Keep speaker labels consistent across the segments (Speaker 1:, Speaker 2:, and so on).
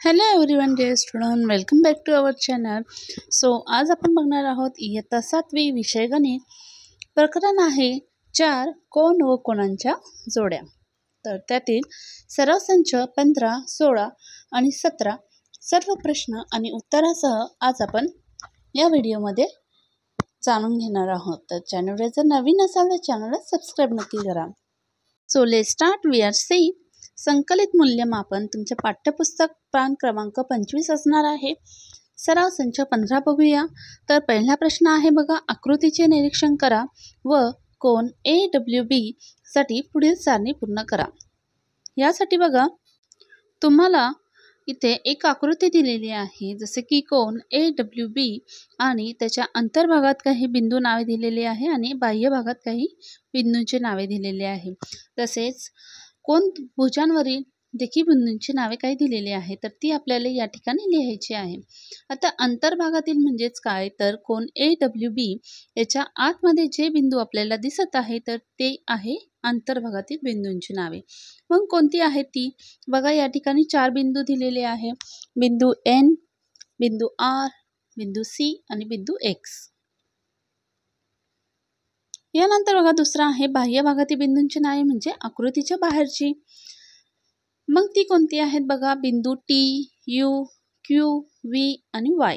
Speaker 1: Hello everyone dear student, welcome back to our channel. So आज आपण बघणार आहोत इयत्ता 7वी विषय गणित. प्रकरण आहे 4 कोण व कोणांच्या जोड्या. तर त्यातील सराव संच 15, 16 आणि 17 सर्व प्रश्न आणि उत्तरासह आज आपण या व्हिडिओमध्ये जाणून घेणार आहोत. तर चॅनलवर जर नवीन असाल तर चॅनलला सबस्क्राईब नक्की करा. So let's start. We are see संकलित मूल्यमापन तुमचे पाठ्यपुस्तक पान क्रमांक 25 असणार आहे. सराव संच 15 बघूया. तर पहिला प्रश्न आहे बघा, आकृतीचे निरीक्षण करा व कोन AWB साठी पुढील सारणी पूर्ण करा. यासाठी बघा तुम्हाला इथे एक आकृती दिलेली आहे, जसे की कोन AWB आणि त्याच्या अंतर्भागात काही बिंदू नावे दिलेली आहे आणि बाह्य भागात काही बिंदूंची नावे दिलेली आहे. तसेच कोन भुजांवरील देखील बिंदूंची नावे काही दिलेली आहे, तर ती आपल्याला या ठिकाणी लिहायची आहे. आता अंतर्भागातील म्हणजेच काय, तर कोन AWB याच्या आतमध्ये जे बिंदू आपल्याला दिसत आहे तर ते आहे अंतर्भागातील बिंदूंची नावे. मग कोणती आहेत ती बघा. या ठिकाणी 4 बिंदू दिलेले आहे. बिंदू N, बिंदू R, बिंदू C आणि बिंदू X. यानंतर बघा दुसरा आहे बाह्य भागातील बिंदूंची नावे म्हणजे आकृतीच्या बाहेरची. मग ती कोणती आहेत बघा, बिंदू T, U, Q, V आणि Y.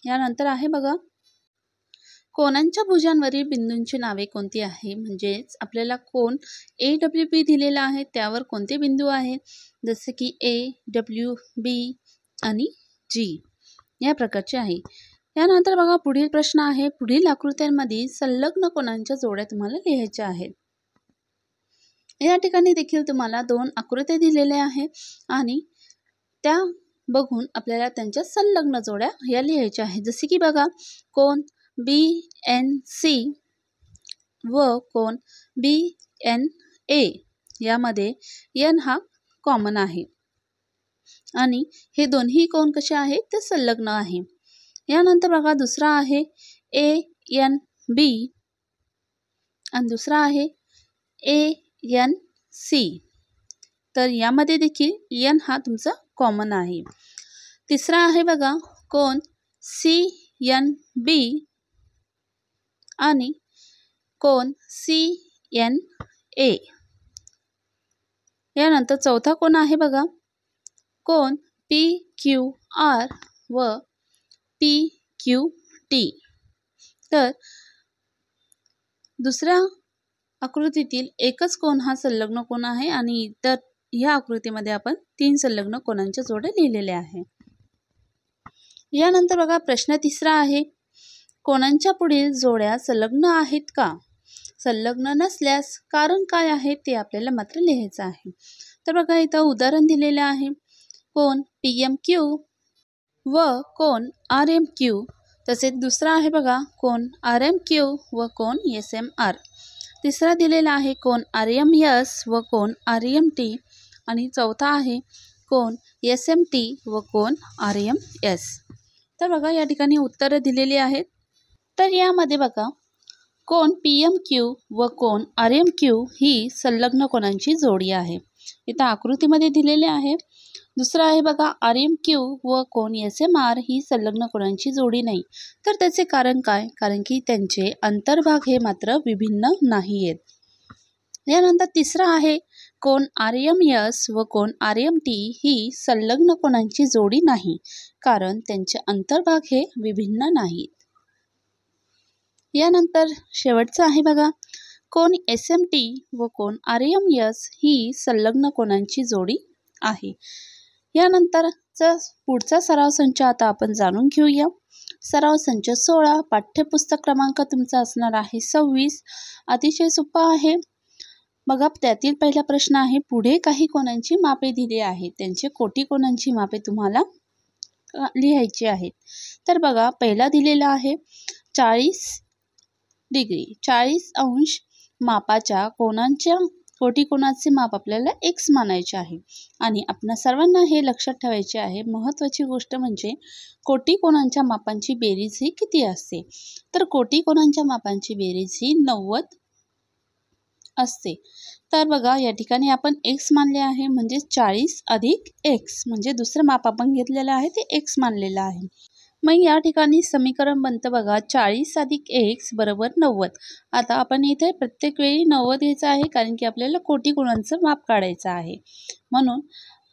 Speaker 1: यानंतर आहे बघा कोनांच्या भुजांवरील बिंदूंची नावे कोणती आहे, म्हणजेच आपल्याला कोन AWB दिलेला आहे त्यावर कोणते बिंदू आहेत, जसे की A, W, B आणि G या प्रकारचे आहे. यानंतर बघा पुढील प्रश्न आहे, पुढील आकृत्यांमध्ये संलग्न कोनांच्या जोड्या तुम्हाला लिहायच्या आहेत. या ठिकाणी देखील तुम्हाला 2 आकृत्या दिलेल्या आहेत आणि त्या बघून आपल्याला त्यांच्या संलग्न जोड्या या लिहायच्या आहेत. जसे की बघा कोन BNC व कोन BNA यामध्ये N हा कॉमन आहे आणि हे दोन्ही कोन कसे आहेत ते संलग्न आहे. यानंतर बघा दुसरा आहे ANB आणि दुसरा आहे ANC. तर यामध्ये देखील N हा तुमचा कॉमन आहे. तिसरा आहे बघा कोन CNB आणि कोन CNA. यानंतर चौथा कोन आहे बघा कोन PQR व PQT. तर दुसऱ्या आकृतीतील एकच कोन हा संलग्न कोन आहे आणि इतर या आकृतीमध्ये आपण 3 संलग्न कोनांच्या जोड्या लिहिलेल्या आहे. यानंतर बघा प्रश्न तिसरा आहे, कोनांच्या पुढील जोड्या संलग्न आहेत का? संलग्न नसल्यास कारण काय आहे ते आपल्याला मात्र लिहायचं आहे. तर बघा इथं उदाहरण दिलेले आहे, कोन PMQ व कोन RMQ. तसेच दुसरा आहे बघा कोन RMQ व कोन SMR. तिसरा दिलेला आहे कोन RMS व कोन RMT आणि चौथा आहे कोन SMT व कोन RMS. तर बघा या ठिकाणी उत्तरं दिलेली आहेत. तर यामध्ये बघा कोन PMQ व कोन RMQ ही संलग्न कोनांची जोडी आहे. इथं आकृतीमध्ये दिलेले आहे. दुसरा आहे बघा RMQ व कोन SMR ही संलग्न कोनांची जोडी नाही. तर त्याचे कारण काय, कारण की त्यांचे अंतर्भाग हे मात्र विभिन्न नाही आहेत. यानंतर तिसरा आहे कोन RMS व कोन RMT ही संलग्न कोनांची जोडी नाही, कारण त्यांचे अंतर्भाग हे विभिन्न नाहीत. यानंतर शेवटचं आहे बघा कोन SMT व कोन RMS ही संलग्न कोनांची जोडी आहे. यानंतरचा पुढचा सराव संच आता आपण जाणून घेऊया. सराव संच 16, पाठ्यपुस्तक क्रमांक तुमचा असणार आहे 26. अतिशय सोपा आहे बघा. त्यातील पहिला प्रश्न आहे, पुढे काही कोनांची मापे दिली आहेत, त्यांचे कोटी कोनांची मापे तुम्हाला लिहायची आहेत. तर बघा पहिला दिलेला आहे 40 डिग्री 40 अंश मापाच्या कोनांच्या कोटी कोनाचे माप आपल्याला X मानायचे आहे आणि आपल्या सर्वांना हे लक्षात ठेवायचे आहे. महत्त्वाची गोष्ट म्हणजे कोटी कोनांच्या मापांची बेरीज ही किती असते, तर कोटी कोनांच्या मापांची बेरीज ही 90 असते. तर बघा या ठिकाणी आपण x मानले आहे, म्हणजे 40 अधिक x, म्हणजे दुसरं माप आपण घेतलेलं आहे ते x मानलेलं आहे. मग या ठिकाणी समीकरण बनतं बघा 40 अधिक x बरोबर 90. आता आपण इथे प्रत्येक वेळी 90 घ्यायचं आहे, कारण की आपल्याला कोटी कोणांचं माप काढायचं आहे. म्हणून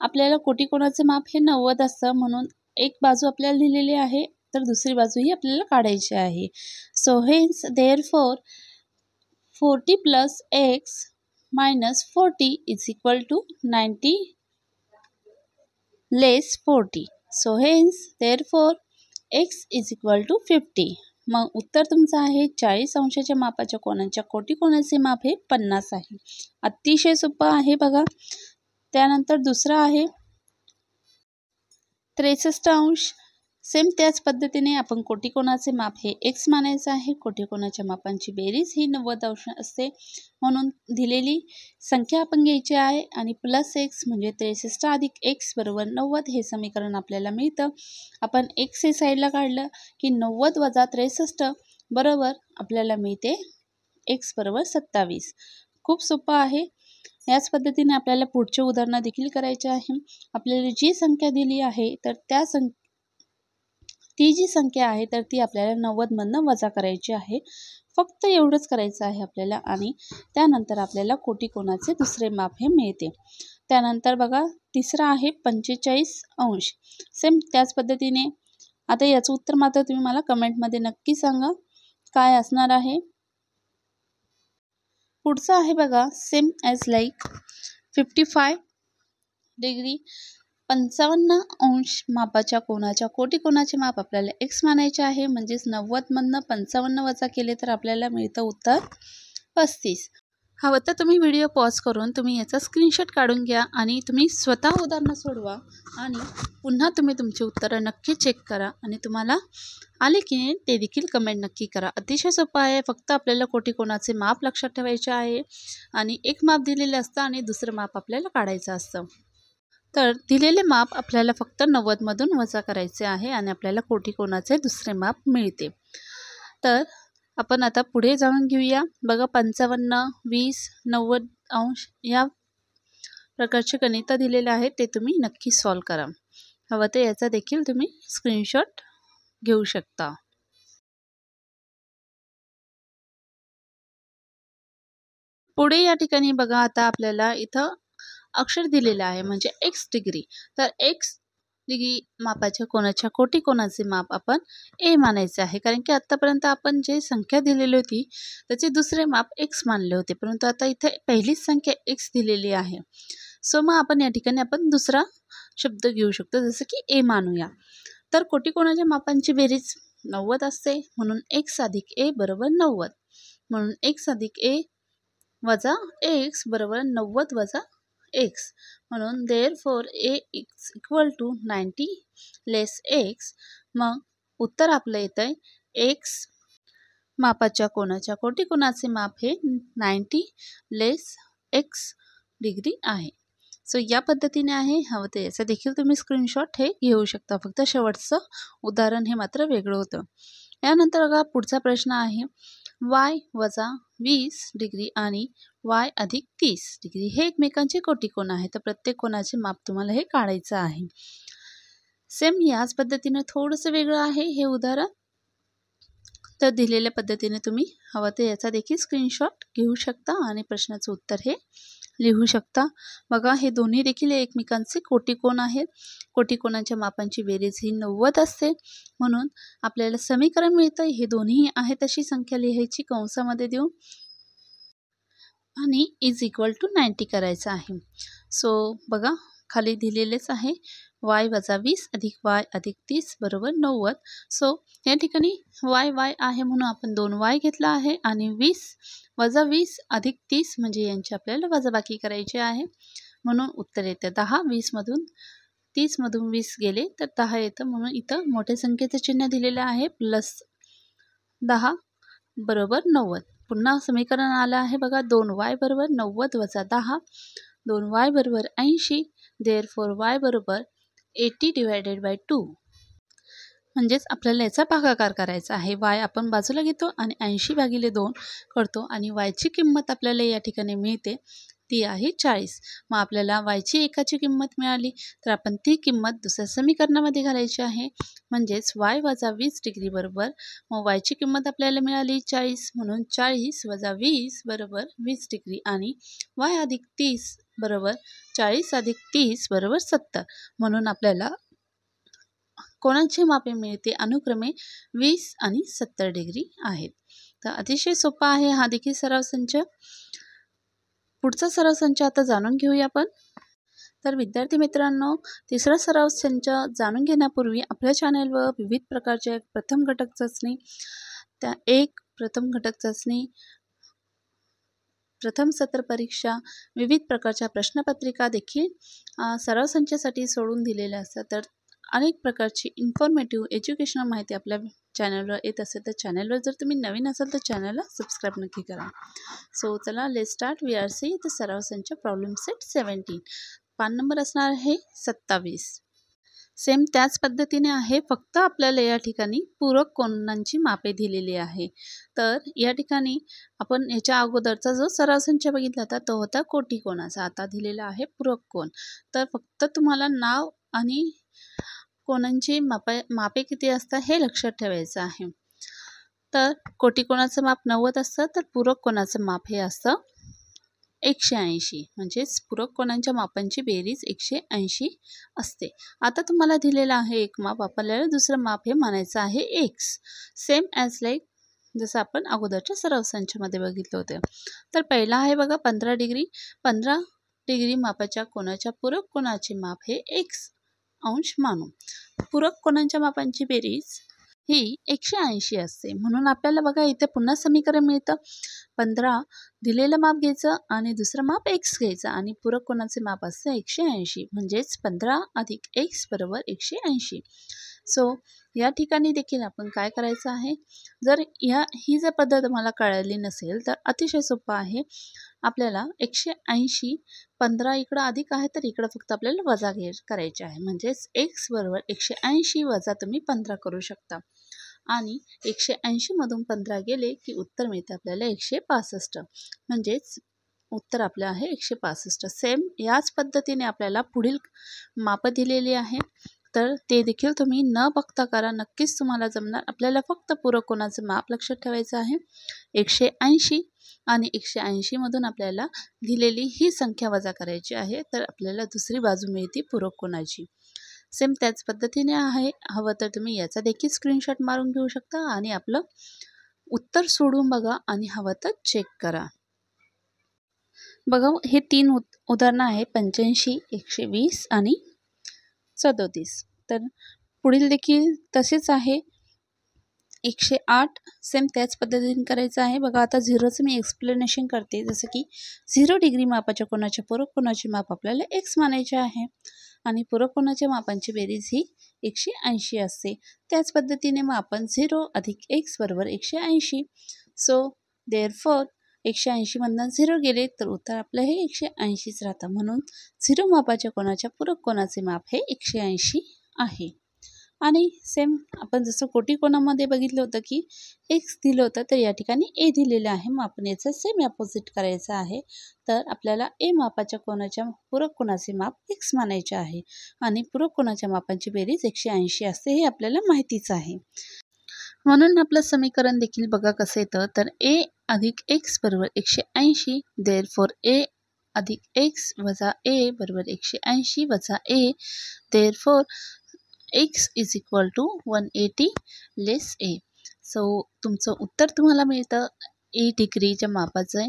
Speaker 1: आपल्याला कोटी कोणाचे माप हे 90 असतं, म्हणून एक बाजू आपल्याला दिलेली आहे तर दुसरी बाजूही आपल्याला काढायची आहे. So hence therefore 40 plus x minus 40 is equal to 90 less 40. So hence therefore x is equal to 50. मग उत्तर तुमचं आहे 40 अंशाच्या मापाच्या कोनाच्या कोटी कोणाचे माप हे 50 आहे. अतिशय सोपं आहे बघा. त्यानंतर दुसरं आहे 63 अंश. सेम त्याच पद्धतीने आपण कोटी कोणाचे माप हे x मानायचं आहे. कोटी कोणाच्या मापांची बेरीज ही 90 अंश असते, म्हणून दिलेली संख्या आपण घ्यायची आहे आणि प्लस x म्हणजे 63 अधिक x बरोबर 90 हे समीकरण आपल्याला मिळतं. आपण x हे साईडला काढलं की 90 वजा 63 बरोबर आपल्याला मिळते x बरोबर 27. खूप सोपं आहे. याच पद्धतीने आपल्याला पुढचे उदाहरण देखील करायचे आहे. आपल्याला जी संख्या दिली आहे तर ती जी संख्या आहे तर ती आपल्याला 90 मधनं वजा करायची आहे. फक्त एवढंच करायचं आहे आपल्याला आणि त्यानंतर आपल्याला कोटी कोणाचे दुसरे माप हे मिळते. त्यानंतर बघा तिसरं आहे 45 अंश. सेम त्याच पद्धतीने आता याचं उत्तर मात्र तुम्ही मला कमेंटमध्ये नक्की सांगा काय असणार आहे. पुढचं आहे बघा सेम ॲज लाईक 55 डिग्री 55 अंश मापाच्या कोनाच्या कोटी कोणाचे माप आपल्याला x मानायचे आहे, म्हणजेच 90 मधनं 55 वजा केले तर आपल्याला मिळतं उत्तर 35. हवं तर तुम्ही व्हिडिओ पॉज करून तुम्ही याचा स्क्रीनशॉट काढून घ्या आणि तुम्ही स्वतः उदाहरणं सोडवा आणि पुन्हा तुम्ही तुमची उत्तरं नक्की चेक करा आणि तुम्हाला आले की नाही ते देखील कमेंट नक्की करा. अतिशय सोपं आहे. फक्त आपल्याला कोटी कोणाचे माप लक्षात ठेवायचे आहे आणि एक माप दिलेलं असतं आणि दुसरं माप आपल्याला काढायचं असतं. तर दिलेले माप आपल्याला फक्त 90 मधून वजा करायचे आहे आणि आपल्याला कोटी कोणाचे दुसरे माप मिळते. तर आपण आता पुढे जाऊन घेऊया. बघा 55, 20, 90 अंश या प्रकारचे गणित दिलेले आहेत ते तुम्ही नक्की सॉल्व करा. हवं तर याचा देखील तुम्ही स्क्रीनशॉट घेऊ शकता. पुढे या ठिकाणी बघा आता आपल्याला इथं अक्षर दिलेलं आहे म्हणजे x डिग्री. तर x डिग्री मापाच्या कोनाच्या कोटी कोणाचे माप आपण a मानायचे आहे, कारण की आत्तापर्यंत आपण जे संख्या दिलेली होती त्याचे दुसरे माप x मानले होते, परंतु आता इथे पहिलीच संख्या x दिलेली आहे. सो मग आपण या ठिकाणी आपण दुसरा शब्द घेऊ शकतो, जसं की a मानूया. तर कोटी कोणाच्या मापांची बेरीज 90 असते, म्हणून x अधिक a बरोबर 90. म्हणून x अधिक a वजा x बरोबर 90 वजा x. म्हणून therefore a is equal to 90 less x. मग उत्तर आपलं येतं x मापाच्या कोनाच्या कोटी कोणाचे माप हे 90 लेस x डिग्री आहे. सो या पद्धतीने आहे. हवं ते याचं देखील तुम्ही स्क्रीनशॉट हे घेऊ शकता. फक्त शेवटचं उदाहरण हे मात्र वेगळं होतं. यानंतर बघा पुढचा प्रश्न आहे y वजा 20 डिग्री आणि y अधिक 30 डिग्री हे एकमेकांचे कोटी कोण आहे. तर प्रत्येक कोणाचे माप तुम्हाला हे काढायचं आहे. सेम याच पद्धतीने थोडंसं वेगळं आहे हे उदाहरण. तर दिलेल्या पद्धतीने तुम्ही हवं तर याचा देखील स्क्रीनशॉट घेऊ शकता आणि प्रश्नाचं उत्तर हे लिहू शकता. बघा हे दोन्ही देखील एकमेकांचे कोटी कोण आहेत. कोटी कोणाच्या मापांची बेरीज ही 90 असते, म्हणून आपल्याला समीकरण मिळतं हे दोन्ही आहे तशी संख्या लिहायची कंसामध्ये देऊन आणि इज इक्वल टू 90 करायचं आहे. सो बघा खाली दिलेलेच आहे y वजा 20 अधिक y अधिक 30 बरोबर 90. सो या ठिकाणी y आहे म्हणून आपण 2y घेतला आहे आणि 20 वजा 20 अधिक 30 म्हणजे यांची आपल्याला वजाबाकी करायची आहे, म्हणून उत्तर येतं 10. 20मधून 30मधून 20 गेले तर 10 येतं, म्हणून इथं मोठ्या संख्येचं चिन्ह दिलेलं आहे प्लस 10 बरोबर 90. पुन्हा समीकरण आलं आहे बघा 2y बरोबर 90 वजा 10. 2y बरोबर 80. देअरफॉर y बरोबर 80 डिवायडेड बाय 2. म्हणजेच आपल्याला याचा भागाकार करायचा आहे. y आपण बाजूला घेतो आणि 80 भागिले 2 करतो आणि y ची किंमत आपल्याला या ठिकाणी मिळते ती आहे 40. मग आपल्याला yची एकाची किंमत मिळाली तर आपण ती किंमत दुसऱ्या समीकरणामध्ये घालायची आहे. म्हणजेच y वजा 20 डिग्री बरोबर, मग yची किंमत आपल्याला मिळाली 40, म्हणून 40 वजा 20 बरोबर 20 डिग्री आणि y अधिक 30 बरोबर 40 अधिक 30 बरोबर 70. म्हणून आपल्याला कोणाची मापे मिळते अनुक्रमे 20 आणि 70 डिग्री आहेत. तर अतिशय सोपा आहे हा देखील सराव संच. पुढचा सराव संच आता जाणून घेऊया आपण. तर विद्यार्थी मित्रांनो, तिसरा सराव संच जाणून घेण्यापूर्वी आपल्या चॅनलवर विविध प्रकारच्या प्रथम घटक चाचणी, त्या एक प्रथम घटक चाचणी, प्रथम सत्र परीक्षा, विविध प्रकारच्या प्रश्नपत्रिका देखील सराव संचासाठी सोडून दिलेल्या असतात. तर अनेक प्रकारची इन्फॉर्मेटिव्ह एज्युकेशनल माहिती आपल्या चॅनलवर येत असेल तर चॅनलवर जर तुम्ही नवीन असाल तर चॅनलला सबस्क्राईब नक्की करा. सो चला let start. We are see the सराव संच प्रॉब्लेम सेट 17. पान नंबर असणार आहे 27. सेम त्याच पद्धतीने आहे, फक्त आपल्याला या ठिकाणी पूरक कोनांची मापे दिलेली आहे. तर या ठिकाणी आपण याच्या अगोदरचा जो सराव संच बघितला होता तो होता कोटी कोनाचा. आता दिलेला आहे पूरक कोन. तर फक्त तुम्हाला नाव आणि कोनांची मापे किती असतात हे लक्षात ठेवायचं आहे. तर कोटी कोनाचं माप 90 असतं, तर पूरक कोनाचं माप हे असतं 180. म्हणजेच पूरक कोनांच्या मापांची बेरीज 180 असते. आता तुम्हाला दिलेलं आहे एक माप, आपल्याला दुसरं माप हे म्हणायचं आहे x. सेम ॲज लाईक जसं आपण अगोदरच्या सराव संचामध्ये बघितलं होतं. तर पहिला आहे बघा 15 डिग्री. 15 डिग्री मापाच्या कोनाच्या पूरक कोनाचे माप हे x अंश मानू. पूरक कोनांच्या मापांची बेरीज ही 180 असते. म्हणून आपल्याला बघा इथे पुन्हा समीकरण मिळतं. 15 दिलेलं माप घ्यायचं आणि दुसरं माप x घ्यायचं आणि पूरक कोनाचे माप असतं 180. म्हणजेच 15 अधिक x बरोबर 180. सो या ठिकाणी देखील आपण काय करायचं आहे, जर ही जर पद्धत तुम्हाला कळली नसेल तर अतिशय सोपं आहे. आपल्याला 180 15 इकडं अधिक आहे तर इकडं फक्त आपल्याला वजा करायचे आहे. म्हणजेच x बरोबर 180 वजा तुम्ही 15 करू शकता आणि 180 मधून 15 गेले की उत्तर मिळते आपल्याला 165. म्हणजेच उत्तर आपलं आहे 165. सेम याच पद्धतीने आपल्याला पुढील माप दिलेली आहे. तर ते देखील तुम्ही न बघता करा, नक्कीच तुम्हाला जमणार. आपल्याला फक्त पूरक कोनाचं माप लक्षात ठेवायचं आहे 180 आणि 180 मधून आपल्याला दिलेली ही संख्या वजा करायची आहे. तर आपल्याला दुसरी बाजू मिळते पूरक कोनाची. सेम त्याच पद्धतीने आहे. हवं तर तुम्ही याचा देखील स्क्रीनशॉट मारून घेऊ शकता आणि आपलं उत्तर सोडून बघा आणि हवं तर चेक करा. बघा हे 3 उदाहरणं आहे 85, 120 आणि 37. तर पुढील देखील तसेच आहे 108. सेम त्याच पद्धतीने करायचं आहे. बघा आता 0चं मी एक्सप्लेनेशन करते. जसं की 0 डिग्री मापाच्या कोनाच्या पूरक कोनाचे माप आपल्याला x मानायचे आहे आणि पूरक कोनाच्या मापांची बेरीज ही 180 असते. त्याच पद्धतीने मग आपण 0 अधिक x बरोबर 180. सो देअरफॉर 180 मधनं 0 गेले तर उत्तर आपलं हे 180च राहतं. म्हणून 0 मापाच्या कोनाच्या पूरक कोनाचे माप हे 180 आहे. आणि सेम आपण जसं कोटी कोनामध्ये बघितलं होतं की x दिलं होतं, तर या ठिकाणी a दिलेलं आहे. मग आपण याचं सेम अपोजिट करायचं आहे. तर आपल्याला a मापाच्या कोनाच्या पूरक कोनाचे माप x मानायचे आहे आणि पूरक कोनाच्या मापांची बेरीज 180 असते, हे आपल्याला माहितीच आहे. म्हणून आपलं समीकरण देखील बघा कसं येतं. तर a अधिक x बरोबर 180. देअरफॉर a अधिक x वजा a बरोबर 180 वजा a. Therefore x is equal to 180 less a. So तुमचं उत्तर तुम्हाला मिळतं a डिग्रीच्या मापाचं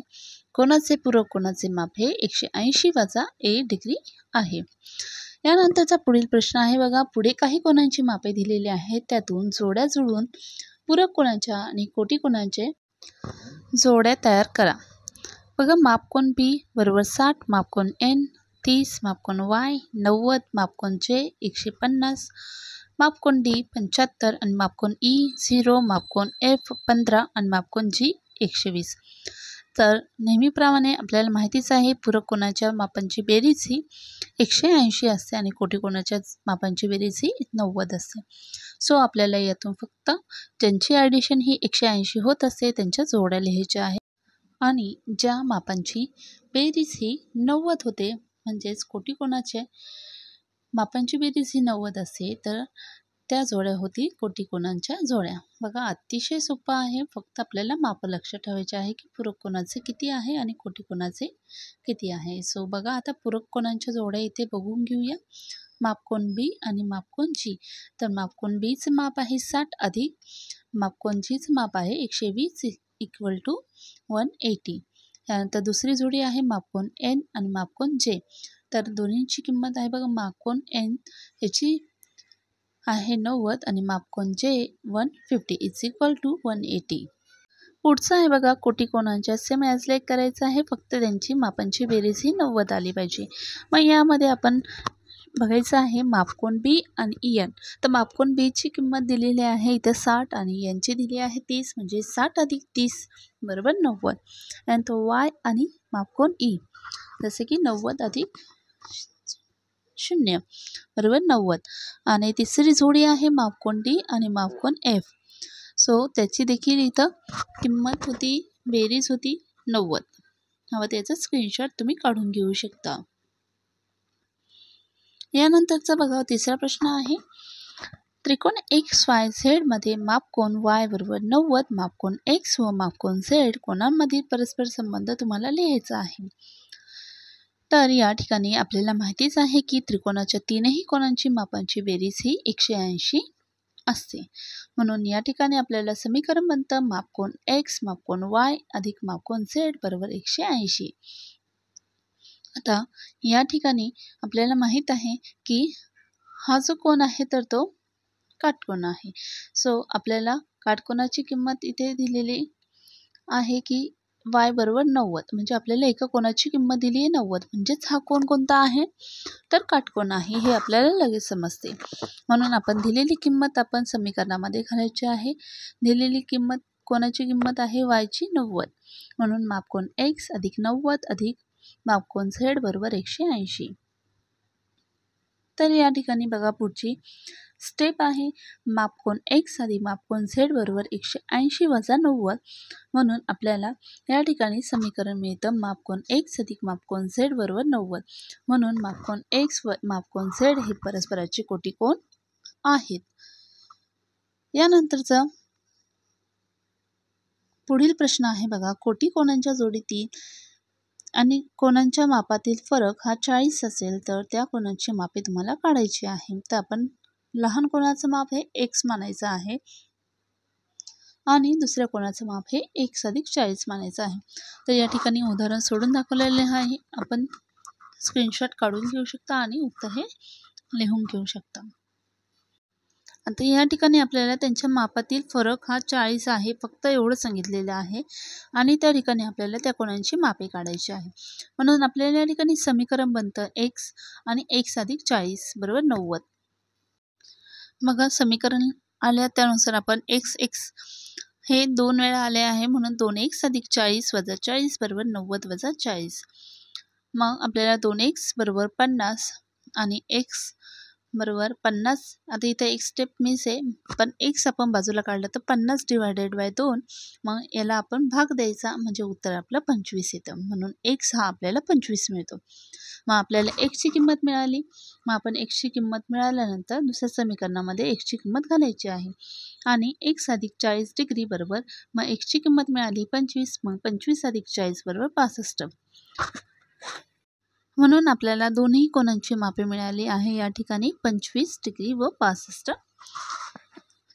Speaker 1: कोनाचे पूरक कोनाचे माप हे 180 वजा a डिग्री आहे. यानंतरचा पुढील प्रश्न आहे बघा. पुढे काही कोनांची मापे दिलेली आहेत, त्यातून जोड्या जुळवून पूरक कोनांच्या आणि कोटी कोनांचे जोड्या तयार करा. बघा मापकोन B बरोबर 60, मापकोन N 30, मापकोन Y 90, मापकोन J 150, मापकोन D 75 आणि मापकोन E 0, मापकोन F 15 आणि मापकोन G 120. तर नेहमीप्रमाणे आपल्याला माहितीच आहे पूरक कोनाच्या मापांची बेरीज ही 180 असते आणि कोटी कोनाच्या मापांची बेरीज ही 90 असते. सो आपल्याला यातून फक्त ज्यांची ॲडिशन ही 180 होत असते त्यांच्या जोड्या लिहायच्या आहेत. आणि ज्या मापांची बेरीज ही 90 होते, म्हणजेच कोटीकोणाचे मापांची बेरीज ही 90 असते, तर त्या जोड्या होती कोटीकोणांच्या जोड्या. बघा अतिशय सोपं आहे, फक्त आपल्याला माप लक्षात ठेवायचे आहे की पूरक कोणाचे किती आहे आणि कोटीकोणाचे किती आहे. सो बघा आता पूरक कोणांच्या जोड्या इथे बघून घेऊया. मापकोन बी आणि मापकोन जी. तर मापकोन बीचं माप आहे 60 अधिक मापकोन जीचं माप आहे 120 इक्वल टू 180. त्यानंतर दुसरी जोडी आहे मापकोन एन आणि मापकोन जे. तर दोन्हींची किंमत आहे बघा, मापकोन एन याची आहे 90 आणि मापकोन जे 150 इज इक्वल टू 180. पुढचं आहे बघा कोटीकोणांच्या. सेम ॲज लाईक करायचं आहे, फक्त त्यांची मापांची बेरीज ही 90 आली पाहिजे. मग यामध्ये आपण बघायचं आहे मापकोन बी आणि एन. तर मापकोन बीची किंमत दिलेली आहे इथे 60 आणि एनची दिली आहे 30, म्हणजे 60 अधिक 30 बरोबर 90. त्यानंतर वाय आणि मापकोन ई, जसे की 90 अधिक 0 बरोबर 90. आणि तिसरी जोडी आहे मापकोन डी आणि मापकोन एफ. सो त्याची देखील इथं किंमत होती, बेरीज होती 90. हवं त्याचा स्क्रीनशॉट तुम्ही काढून घेऊ शकता. यानंतरचा बघा तिसरा प्रश्न आहे, त्रिकोण XYZ मध्ये मापकोन Y बरोबर 90, मापकोन X व मापकोन Z कोणांमधील परस्पर संबंध तुम्हाला लिहायचा आहे. तर या ठिकाणी आपल्याला माहितीच आहे की त्रिकोणाच्या तीनही कोणांची मापांची बेरीज ही 180 असते. म्हणून या ठिकाणी आपल्याला समीकरण बनतं मापकोन X मापकोन Y अधिक मापकोन Z बरोबर 180. आता या ठिकाणी आपल्याला माहीत आहे की हा जो कोन आहे तर तो काटकोन आहे. सो आपल्याला काटकोनाची किंमत इथे दिलेली आहे की y बरोबर 90, म्हणजे आपल्याला एका कोनाची किंमत दिली आहे 90, म्हणजेच हा कोन कोणता आहे तर काटकोन आहे, हे आपल्याला लगेच समजते. म्हणून आपण दिलेली किंमत आपण समीकरणामध्ये घालायची आहे. दिलेली किंमत कोणाची किंमत आहे y ची 90, म्हणून मापकोन x अधिक 90 अधिक मापकोन z बरोबर 180. तर या ठिकाणी बघा पुढची स्टेप आहे मापकोन x अधिक मापकोन z बरोबर 180 वजा 90. म्हणून आपल्याला या ठिकाणी समीकरण मिळतं मापकोन x अधिक मापकोन z बरोबर 90. म्हणून मापकोन x व मापकोन z हे परस्पराचे कोटीकोन आहेत. यानंतरचा पुढील प्रश्न आहे बघा, कोटीकोणांच्या जोडीतील आणि कोणांच्या मापातील फरक हा 40 असेल तर त्या कोणाची मापे तुम्हाला काढायची आहे. तर आपण लहान कोणाचं माप हे x मानायचं आहे आणि दुसऱ्या कोणाचं माप हे x अधिक 40 मानायचं आहे. तर या ठिकाणी उदाहरण सोडून दाखवलेले आहे, आपण स्क्रीनशॉट काढून घेऊ शकता आणि उत्तर हे लिहून घेऊ शकता. आता या ठिकाणी आपल्याला त्यांच्या मापातील फरक हा 40 आहे, फक्त एवढं सांगितलेलं आहे आणि त्या ठिकाणी आपल्याला त्या कोणांची मापे काढायची आहे. म्हणून आपल्याला या ठिकाणी समीकरण बनतं x आणि x अधिक 40 बरोबर 90. मग समीकरण आल्या त्यानुसार आपण x हे 2 वेळा आले आहे, म्हणून 2x अधिक 40 वजा 40 बरोबर 90 वजा 40. मग आपल्याला 2x बरोबर 50 आणि x बरोबर 50. आता इथे एक स्टेप मिस आहे, पण x आपण बाजूला काढलं तर 50 डिवायडेड बाय 2. मग याला आपण भाग द्यायचा, म्हणजे उत्तर आपलं 25 येतं. म्हणून x हा आपल्याला 25 मिळतो. मग आपल्याला xची किंमत मिळाली. मग आपण xची किंमत मिळाल्यानंतर दुसऱ्या समीकरणामध्ये xची किंमत घालायची आहे आणि x अधिक 40 डिग्री बरोबर, मग xची किंमत मिळाली 25, मग 25 अधिक 40 बरोबर 65. म्हणून आपल्याला दोन्ही कोणांची मापे मिळाली आहे या ठिकाणी 25 डिग्री व 65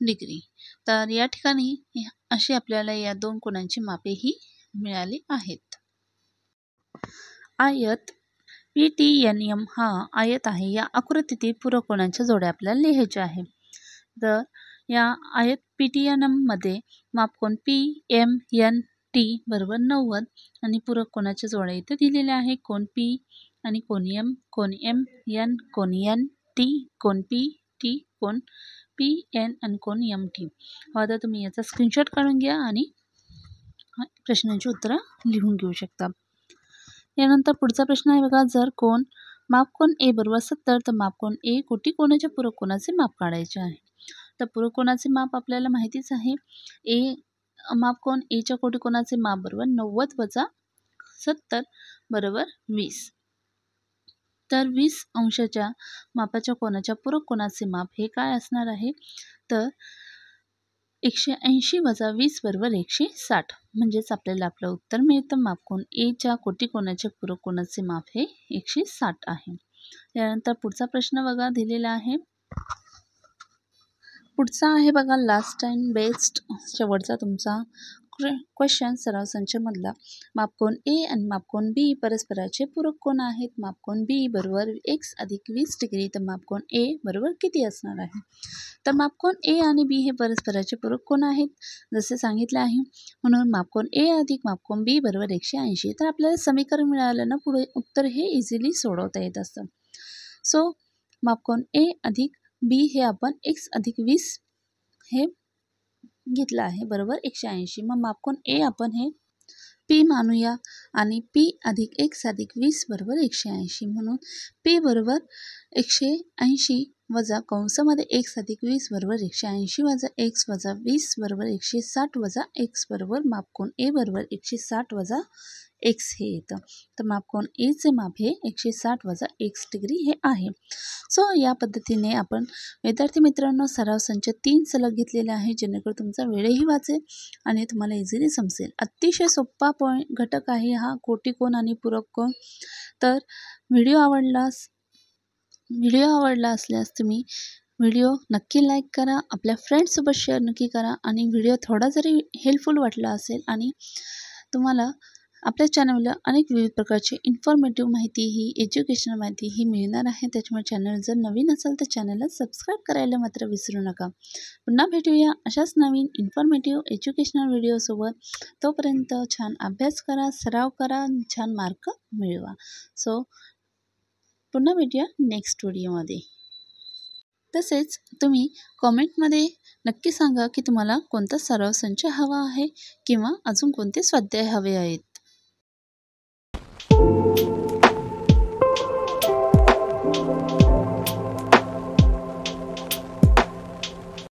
Speaker 1: डिग्री. तर या ठिकाणी अशी आपल्याला या दोन कोणांची मापे ही मिळाली आहेत. आयत PTNM हा आयत आहे. या आकृतीतील पूरक कोणांच्या जोड्या आपल्याला लिहायच्या आहे. तर या आयत PTNM मध्ये मापकोन PMNT बरोबर 90 आणि पूरक कोणाच्या जोड्या इथे दिलेल्या आहे. कोन P आणि कोन M, कोन MN, कोन NT, कोन PT, कोन PN आणि कोन MT. आता तुम्ही याचा स्क्रीनशॉट काढून घ्या आणि प्रश्नांची उत्तरं लिहून घेऊ शकता. यानंतर पुढचा प्रश्न आहे बघा, जर कोन मापकोन A बरोबर 70 तर मापकोन A कोटीकोणाच्या पूरक कोणाचे माप काढायचे आहे. तर पूरक कोणाचे माप आपल्याला माहितीच आहे. A मापकोन एच्या कोटिकोनाचे माप बरोबर 90 वजा 70 बरोबर 20. तर 20 अंशाच्या मापाच्या कोनाच्या पूरक कोनाचे माप हे काय असणार आहे, तर 180 वजा 20 बरोबर 160. म्हणजेच आपल्याला आपलं उत्तर मिळतं. मापकोन एच्या कोटिकोनाच्या पूरक कोनाचे माप हे 160 आहे. यानंतर पुढचा प्रश्न बघा दिलेला आहे. पुढचा आहे बघा लास्ट अँड बेस्ट शेवटचा तुमचा क्वेश्चन सराव संचमधला. मापकोन ए आणि मापकोन बी परस्पराचे पूरक कोन आहेत. मापकोन बी बरोबर x अधिक 20 डिग्री तर मापकोन ए बरोबर किती असणार आहे. तर मापकोन ए आणि बी हे परस्पराचे पूरक कोन आहेत जसे सांगितले आहे. म्हणून मापकोन ए अधिक मापकोन बी बरोबर 180. तर आपल्याला समीकरण मिळालं ना, पुढे उत्तर हे इझिली सोडवता येत असतं. सो मापकोन ए अधिक बी हे आपण x अधिक 20 हे घेतलं आहे बरोबर 180. मग मापकोन ए आपण हे P मानूया आणि P अधिक x अधिक 20 बरोबर 180. म्हणून P बरोबर 180 वजा कंसामध्ये x अधिक 20 बरोबर 180 वजा x वजा 20 बरोबर 160 वजा x बरोबर मापकोन ए बरोबर 160 वजा x हे येतं. तर मापकोन एचे माप हे 160 वजा x डिग्री हे आहे. सो या पद्धतीने आपण विद्यार्थी मित्रांनो सराव संच 3 सलग घेतलेले आहे, जेणेकरून तुमचा वेळही वाचेल आणि तुम्हाला इझिली समजेल. अतिशय सोपा घटक आहे हा कोटिकोन आणि पूरक कोन. तर व्हिडिओ आवडला असल्यास तुम्ही व्हिडिओ नक्की लाईक करा, आपल्या फ्रेंड्ससोबत शेअर नक्की करा आणि व्हिडिओ थोडा जरी हेल्पफुल वाटला असेल आणि तुम्हाला आपल्या चॅनलला अनेक विविध प्रकारची इन्फॉर्मेटिव्ह माहिती ही एज्युकेशनल माहिती ही मिळणार आहे. त्याच्यामुळे चॅनल जर नवीन असेल तर चॅनलला सबस्क्राईब करायला मात्र विसरू नका. पुन्हा भेटूया अशाच नवीन इन्फॉर्मेटिव्ह एज्युकेशनल व्हिडिओसोबत. तोपर्यंत छान अभ्यास करा, सराव करा, छान मार्क मिळवा. सो पुन्हा भेटूया नेक्स्ट व्हिडिओमध्ये. तसेच तुम्ही कॉमेंटमध्ये नक्की सांगा की तुम्हाला कोणता सराव संच हवा आहे किंवा अजून कोणते स्वाध्याय हवे आहेत.